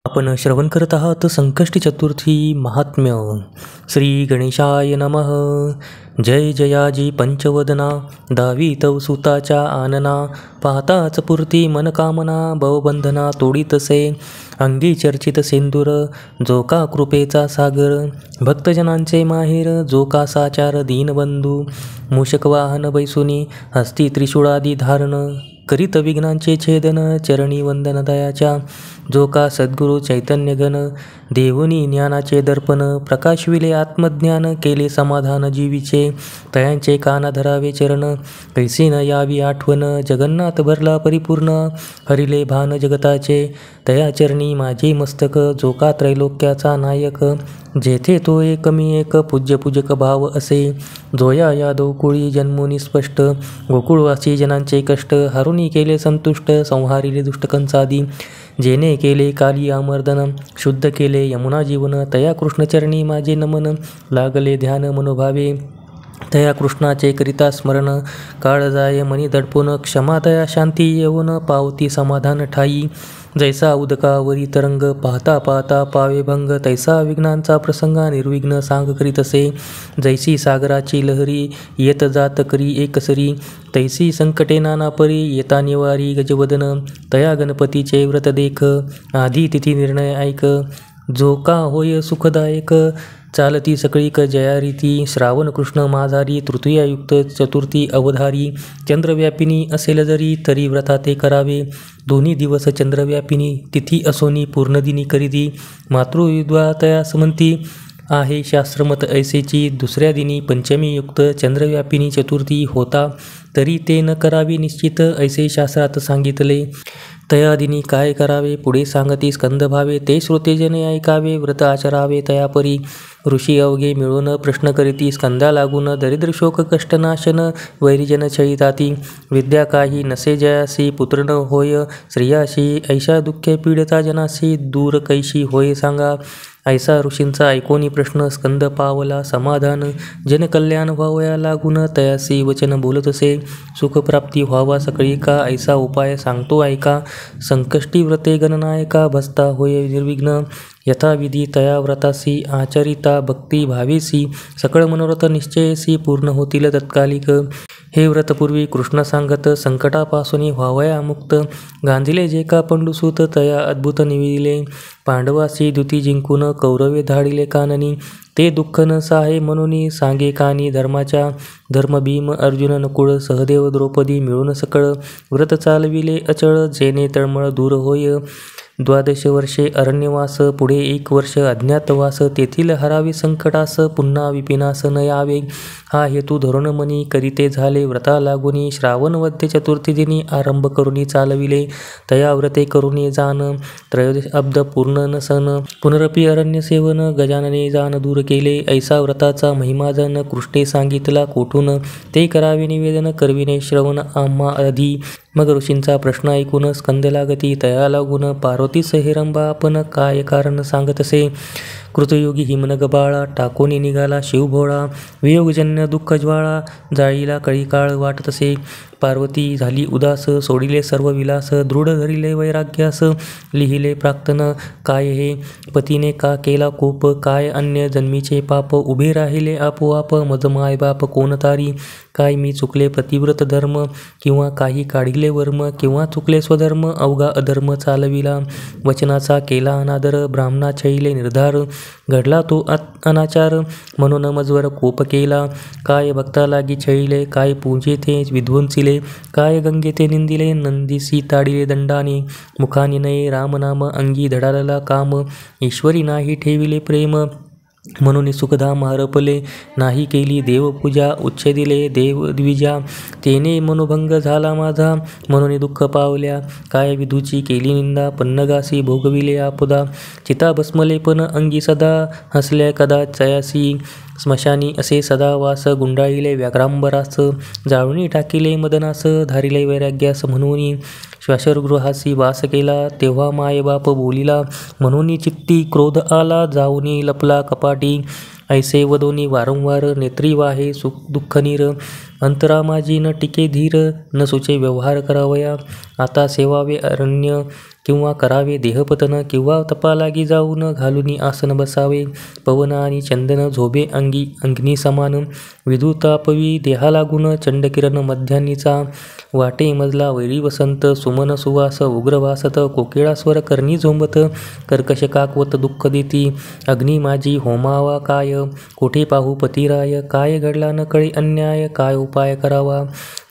आपण श्रवण करत आहात संकष्टी चतुर्थी महात्म्य. श्री गणेशाय नमः. जय जयाजी पंचवदना, दावी तव सुताच्या आनना. पाहताच पुरती मनकामना, भवबंधना तोडीतसे. अंगी चर्चित सिंदूर, जो का कृपेचा सागर. भक्तजनांचे माहेर, जो का साचार दीनबंधू. मूषक वाहन बैसुनी, हस्ती त्रिशूळादी धारण. करीत विघ्नांचे छेदन, चरणी वंदन दयाच्या. जो का सद्गुरु चैतन्यगण, देवुनी ज्ञानाचे दर्पण. प्रकाशविले आत्मज्ञान, केले समाधान जीवीचे. तयांचे काना धरावे चरण, कैसी न यावी आठवण. जगन्नाथ भरला परिपूर्ण, हरिले भान जगताचे. तया चरणी माझे मस्तक, जो का त्रैलोक्याचा नायक. जेथे तो एक मी एक, पूज्य पूजक भाव असे. जोया यादव कुळी जन्मुनी स्पष्ट, गोकुळवासी जनांचे कष्ट. हरुणी केले संतुष्ट, संहारिले दुष्टकंसादी. जेने केले काली आमर्दन, शुद्ध केले यमुना जीवन. तया कृष्णचरणी माझे नमन, लागले ध्यान मनोभावे. तया कृष्णाचे करिता स्मरण, काळ जाय मनी दडपून. क्षमा दया शांती येऊन, पावती समाधान ठाई. जैसा उदकावरी तरंग, पाहता पाहता पावे भंग. तैसा विघ्नांचा प्रसंगा, निर्विघ्न सांग करीतसे. जैसी सागराची लहरी, येत जात करी एकसरी. तैसी संकटे नाना परी, येता निवारी गजवदन. तया गणपतीचे व्रत देख, आधी तिथी निर्णय ऐक. जो का होय सुखदायक, चालती सगळीक जयारीती. श्रावण कृष्ण माझारी, तृतीयायुक्त चतुर्थी अवधारी. चंद्रव्यापिनी असेल जरी, तरी व्रता ते करावे. दोन्ही दिवस चंद्रव्यापिनी, तिथी असोनी पूर्णदिनी करीती. मातृविद्वा तया समंती, आहे शास्त्रमत ऐसेची. दुसऱ्या दिनी पंचमीयुक्त चंद्रव्यापिनी चतुर्थी होता, तरी ते न करावे निश्चित, ऐसे शास्त्रात सांगितले. तया दिनी काय करावे, पुढे सांगती स्कंद भावे. ते श्रोतेजने ऐकावे, व्रत आचरावे तयापरी. ऋषी अवघे मिळून प्रश्न करीती, स्कंदा लागून. दरिद्र शोक कष्टनाशन, वैरिजन छळिताती. विद्या काही नसे जयासी, पुत्र न होय स्त्रियाशी. ऐशा दुःखे पीडिता जनासी, दूर कैशी होय सांगा. ऐसा ऋषींचा ऐकोनी प्रश्न, स्कंद पावला समाधान. जनकल्याण व्हावया लागून, तयासी वचन बोलतसे. सुखप्राप्ती व्हावा सकळी का, ऐसा उपाय सांगतो ऐका. संकष्टी व्रते गणनायका, भस्ता होय निर्विघ्न. यथाविधी तया व्रतासी, आचरिता भक्ती भावेसी. सकळ मनोरथ निश्चयसी, पूर्ण होतील तत्कालिक. हे व्रतपूर्वी कृष्ण सांगत, संकटापासून व्हावया मुक्त. गांधिले जे का पंडुसूत, तया अद्भुत निविदिले. पांडवासी द्युती जिंकून, कौरवे धाडिले काननी. ते दुःख न साहे म्हणून, सांगे कानी धर्माच्या. धर्म भीम अर्जुन नकुळ, सहदेव द्रौपदी मिळून सकळ. व्रत चालविले अचळ, जेणे तळमळ दूर होय. 12 वर्षे अरण्यवास, पुढे 1 वर्ष अज्ञातवास. तेथील हरावे संकटास, पुन्हा विपिनास न यावे. हा हेतू धरून मनी, करीते झाले व्रता लागुनी. श्रावण वद्य चतुर्थी दिनी, आरंभ करुनी चालविले. तया व्रते करुनी जान, 13 अब्द पूर्ण नसन. पुनरपी अरण्य सेवन, गजानने जान दूर केले. ऐसा व्रताचा महिमाजन, कृष्णे सांगितला कोठून. ते करावे निवेदन, करविने श्रवण आम्हा आधी. मग ऋषींचा प्रश्न ऐकून, स्कंद लागती तया लागून. पार्वतीस हिरंबा आपण, काय कारण सांगतसे. कृतयुगी हिमनग बाळा, टाकोनी निघाला शिवभोळा. वियोगजन्य दुःख ज्वाळा, जाळीला कळी काळ वाटतसे. पार्वती झाली उदास, सोडिले सर्व विलास. दृढ धरिले वैराग्यास, लिहिले प्राक्तन. काय हे पतीने का केला कोप, काय अन्य जन्मीचे पाप. उभे राहिले आपोआप, मज माय बाप कोण तारी. काय मी चुकले प्रतिव्रत धर्म, किंवा काही काढिले वर्म. किंवा चुकले स्वधर्म, अवघा अधर्म चालविला. वचनाचा केला अनादर, ब्राह्मणा छळिले निर्धार. घडला तो अनाचार, म्हणून मजवर कोप केला. काय भक्ता लागी छळिले, काय पूजेथे विध्वंसिले. काय गंगेते निंदिले, नंदीसी ताडिले दंडाने. मुखाने नये रामनाम, अंगी धडालला काम. ईश्वरी नाही ठेविले प्रेम, म्हणून सुखधाम हरपले. नाही केली देवपूजा, उच्छेदिले देवद्विजा. तेने मनोभंग झाला माझा, म्हणून दुःख पावल्या. काय विधूची केली निंदा, पन्नगासी भोगविले आपदा. चिता भस्मले पण अंगी सदा, हसल्या कदा चयासी. स्मशानी असे सदा वास, गुंडाळिले व्याघ्रांबरास. जाळूनी टाकिले मदनास, धारिले वैराग्यास म्हणून. श्वासगृहासी वास केला, तेव्हा मायबाप बोलिला. म्हणून चित्ती क्रोध आला, जाऊनी लपला कपाटी. ऐसे वदोनी वारंवार, नेत्री वाहे सुख दुःख नीर. अंतरा माझी न टिके धीर, न सुचे व्यवहार करावया. आता सेवावे अरण्य, किंवा करावे देहपतन, किंवा तपालागी जाऊन घालून आसन बसावे. पवन आणि चंदन झोबे अंगी अग्नी समान, विद्युतापवी देहा लागून चंडकिरण मध्यान्नीचा. वाटे मजला वैरी वसंत, सुमन सुवास उग्र वासत, कोकिळा स्वर करणी झोंबत, कर्कश काकवत दुःख देती. अग्नी माझी होमावा काय, कोठे पाहू पतिराय, काय घडला न कळे अन्याय, काय उपाय करावा.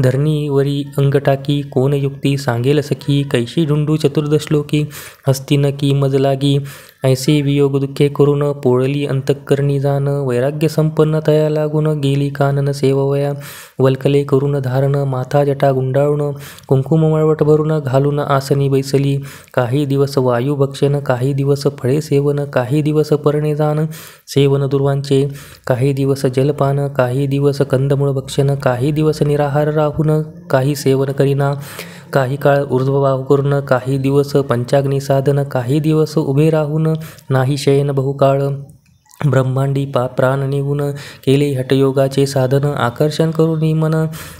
धरणीवरी अंग टाकी कोण युक्ती, सांगेल सखी कैशी ढुंडू चतुर्दश्लोकी. हस्तिन की मज लागी ऐसे वियोग दुःखे करून, पोळली अंतःकरणी जाण. वैराग्य संपन्न तया लागून, गेली कानन सेववया. वल्कले करून धारण माथा जटा गुंडाळून, कुंकुम मळवट भरून घालून आसनी बैसली. काही दिवस वायू भक्षण, काही दिवस फळे सेवन, काही दिवस परणे जाण सेवन दुर्वांचे, काही दिवस जलपान, काही दिवस कंदमुळ भक्षण, काही दिवस निराहार राहून, काही सेवन करीना. काही काळ ऊर्ध्ववाहू करून, काही दिवस पंचाग्नी साधन, काही दिवस उभे राहून, नाही शयन बहुकाळ. ब्रह्मांडी प्राण निघून, केले हटयोगाचे साधन, आकर्षण करून मन.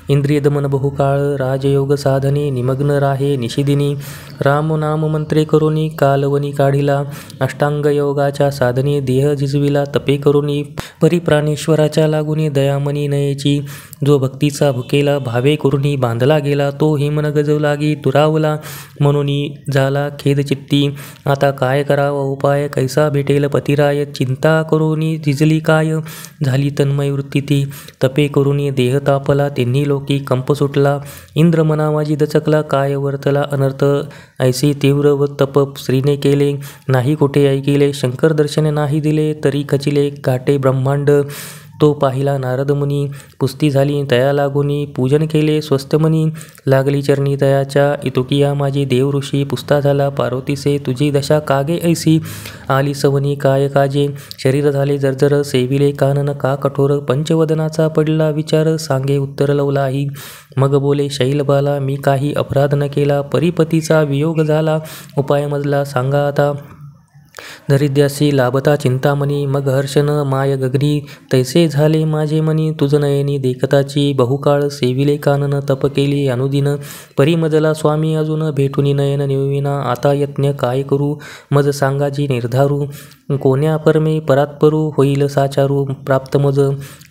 इंद्रिय दमन बहुकाळ, राजयोग साधने निमग्न राहे निशिदिनी. राम नाम मंत्रे करुणी, कालवनी काढिला. अष्टांग योगाच्या साधने देह झिजविला. तपे करुणी परिप्राणेश्वराच्या लागुनी, दयामनी नयेची. जो भक्तीचा भुकेला, भावे करुणी बांधला गेला. तो हिमन गजव लागी दुरावला, म्हणून झाला खेद चित्ती. आता काय करावा उपाय, कैसा भेटेल पतिराय. चिंता करुणी झिजली काय, झाली तन्मय वृत्ती ती. तपे करुणी देह तापला, तिन्ही लोकी कंप सुटला. इंद्र मना माझी दचकला, काय वर्तला अनर्थ. ऐसे तीव्र व तप स्त्रीने केले, नाही कुठे ऐकिले. शंकर दर्शन नाही दिले, तरी खचिले घाटे ब्रह्मांड. तो पाहिला नारद मुनी, पुस्ती झाली तया लागुनी. पूजन केले स्वस्त मनी, लागली चरणी तयाच्या. इतुकिया माझी देव ऋषी, पुस्ता झाला पार्वतीसे. तुझी दशा कागे ऐसी, आली सवनी काय काजे. शरीर झाले जर्जर, सेविले कानन का कठोर. पंचवदनाचा पडला विचार, सांगे उत्तर लवलाही. मग बोले शैलबाला, मी काही अपराध न केला. परिपतीचा वियोग झाला, उपाय मजला सांगा आता. दरिद्यासी लाभता चिंतामणी, मग हर्षन माय गगनी. तैसे झाले माझे मनी, तुझ नयनी देखताची. बहुकाळ सेविले कानन, तप केली अनुदिन. परिमजला स्वामी अजून, भेटूनी नयन निवविना. आता यत्न काय करू, मज सांगाजी निर्धारू. कोण्या परमे परात्परू, होईल साचारू प्राप्त मज.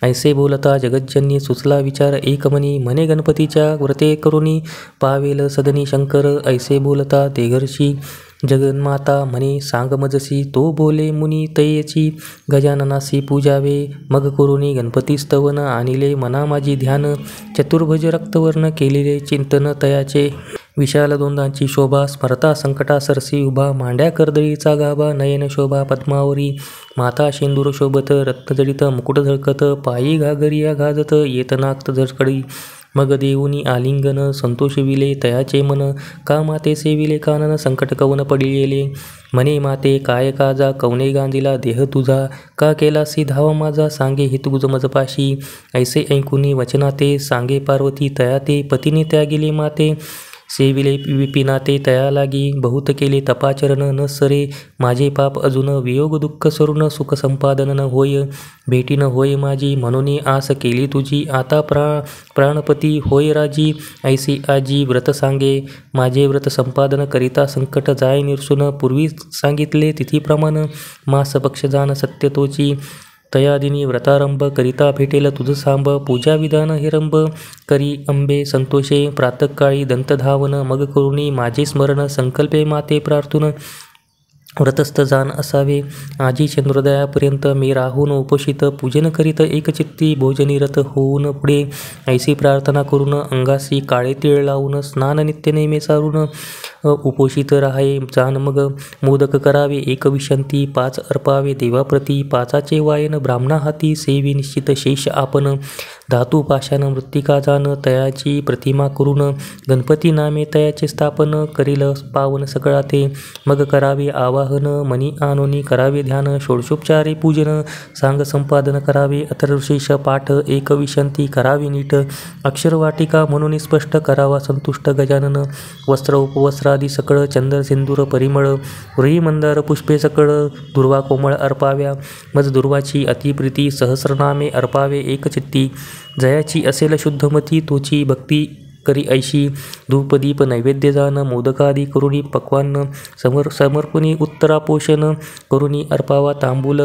ऐसे बोलता जगज्जन्य सुचला विचार एकमनी. म्हणे गणपतीच्या व्रते करुणी, पावेल सदनी शंकर. ऐसे बोलता देघर्षी जगन्माता, म्हणे सांग मजसी. तो बोले मुनी तयेची, गजाननासी पूजावे. मग करुणी गणपती स्तवन, आणिले मना माझी ध्यान. चतुर्भुज रक्तवर्ण, केलेले चिंतन तयाचे. विशाल दोंदांची शोभा, स्मरता संकटा सरसी उभा. मांड्या कर्दळीचा गाभा, नयन शोभा पद्मावरी. माता शेंदूर शोभत, रत्नजडित मुकुट झळकत. पायी घागरिया गाजत, येत नाक्त झळकडी. मग देऊनी आलिंगन, संतोषविले तयाचे मन. का माते सेविले कानन, संकट कवन पडिलेले. म्हणे माते काय काजा, कवने गांजिला देह तुझा. का केलासी धावा माझा, सांगे हितगुज मजपाशी. ऐसे ऐकुनी वचनाते, सांगे पार्वती तयाते. पतीने त्यागिले माते, सेविले विपिनाते तया लागी. बहुत केले तपाचरण न सरे, माझे पाप अजून. वियोग दुःख सरून, सुख संपादन न होय. भेटी न होय माझी, म्हणून आस केली तुझी. आता प्राणपती होय राजी. ऐसी आजी व्रत सांगे, माझे व्रत संपादन करिता. संकट जाय निरसून, पूर्वी सांगितले तिथीप्रमाण. मास पक्ष जाण सत्य तोची. तयादिनी व्रतारंभ, करिता भेटेल तुझ सांब. पूजा विधान हिरंब, करी अंबे संतोषे. प्रातःकाळी दंतधावन, मग करुणी माझे स्मरण. संकल्पे माते प्रार्थून, व्रतस्थ जाण असावे. आजी चंद्रोदयापर्यंत मी राहून उपोषित. पूजन करीत एकचित्ती, भोजनिरत होऊन पुढे. ऐसी प्रार्थना करून, अंगासी काळे तीळ लावून. स्नान नित्य नेमे सारून, उपोषित राहावे जाण मग. मोदक करावे एकविशंती, 5 अर्पावे देवाप्रती. 5चे वायन ब्राह्मणा हाती, सेवी निश्चित शेष आपण. धातू पाषाण मृत्तिका जाण, तयाची प्रतिमा करून. गणपती नामे तयाचे स्थापन, करील पावन सगळा ते. मग करावे आवाहन, मनी आणोनी करावे ध्यान. षोडशोपचारे पूजन, सांग संपादन करावे. अथर्वशीर्ष पाठ, एकविशंती करावी नीट. अक्षरवाटिका म्हणून स्पष्ट, करावा संतुष्ट गजानन. वस्त्र उपवस्त्रादी सकळ, चंदन सिंदूर परिमळ. व्रीही मंदार पुष्पे सकळ, दुर्वा कोमळ अर्पाव्या. मज दुर्वाची अतिप्रीती, सहस्रनामे अर्पावे एकचित्ती. जयाची असेल शुद्धमती, तोची भक्ती करी ऐशी धूपदीप नैवेद्य जान मोदकादी करुणी पक्वान्न समर्पणी उत्तरापोषण करुणी अर्पावा तांबूल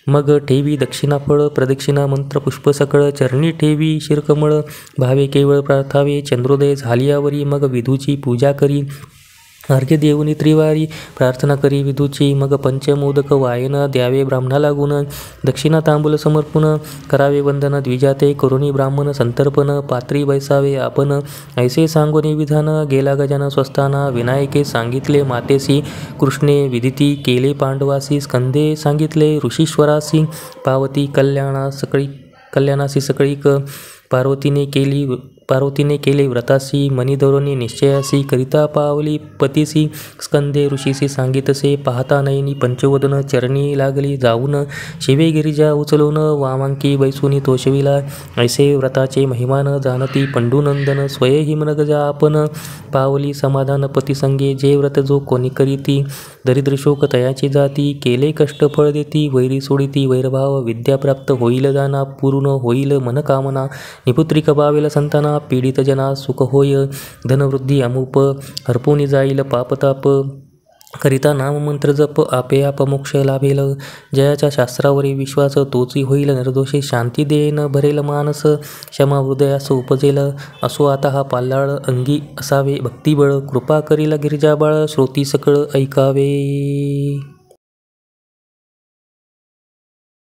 मग ठेवी दक्षिणा फळ प्रदक्षिणा मंत्र पुष्प सकळ चरणी ठेवी शिरकमळ भावे केवळ प्रार्थावे चंद्रोदय झालियावरी मग विधूची पूजा करी अर्घ्य देऊनी त्रिवारी प्रार्थना करी विधूची मग पंचमोदक वायन द्यावे ब्राह्मणाला गुण दक्षिणा तांबूल समर्पण करावे वंदन द्विजाते करुणी ब्राह्मण संतर्पण पात्री बैसावे आपण ऐसे सांगोनी विधान गेला गजान स्वस्थाना विनायके सांगितले मातेसी कृष्णे विदिती केले पांडवासी स्कंदे सांगितले ऋषीश्वरासी पावती कल्याणासी सकळीक पार्वतीने केले व्रतासी मणिधरोनी निश्चयासी करिता पावली पतीसी स्कंदे ऋषीसी सांगितसे पाहता नयनी पंचवदन चरणी लागली जाऊन शिवे गिरिजा उचलून वामांकी बैसुनी तोषविला ऐसे व्रताचे महिमान जाणती पंडुनंदन स्वये हिमनगजा आपण पावली समाधान पतीसंगे जे व्रत जो कोणी करीती दरिद्र शोक तयाची जाती केले कष्ट फळ देती वैरी सोडिती वैरभाव विद्या प्राप्त होईल दाना पूर्ण होईल मनकामना निपुत्रिक बावेल संताना पीडित जना सुख होय धनवृद्धी अमूप हरपोनी जाईल पापताप करिता नाममंत्र जप आपे आप मोक्ष लाभेल जयाच्या शास्त्रावरी विश्वास तोची होईल निर्दोषी शांती देन भरेल मानस क्षमा हृदयास उपजेल असो आता हा पाल्लाळ अंगी असावे भक्तिबळ कृपा करील गिरिजाबाळ श्रोती सकळ ऐकावे.